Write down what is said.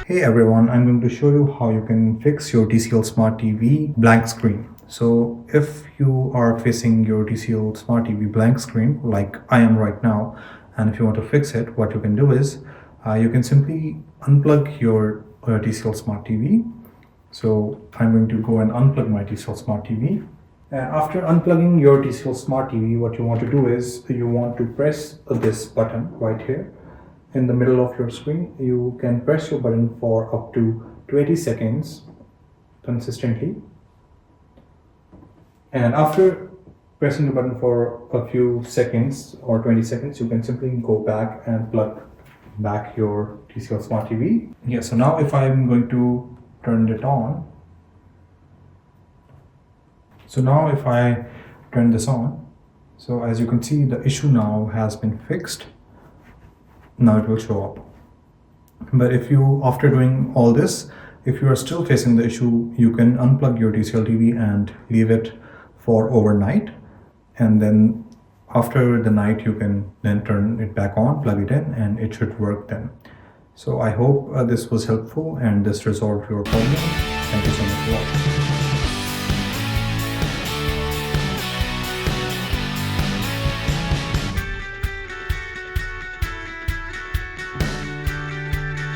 Hey everyone, I'm going to show you how you can fix your TCL Smart TV blank screen. So if you are facing your TCL Smart TV blank screen like I am right now, and if you want to fix it, what you can do is you can simply unplug your TCL Smart TV. So I'm going to go and unplug my TCL Smart TV. After unplugging your TCL Smart TV, what you want to do is you want to press this button right here in the middle of your screen. You can press your button for up to 20 seconds consistently. And after pressing the button for a few seconds or 20 seconds, you can simply go back and plug back your TCL Smart TV. Yeah, so now if I'm going to turn it on, so now if I turn this on, so as you can see, the issue now has been fixed. Now it will show up. But if you, after doing all this, if you are still facing the issue, you can unplug your TCL TV and leave it for overnight. And then after the night, you can then turn it back on, plug it in, and it should work then. So I hope this was helpful and this resolved your problem. Thank you so much for watching.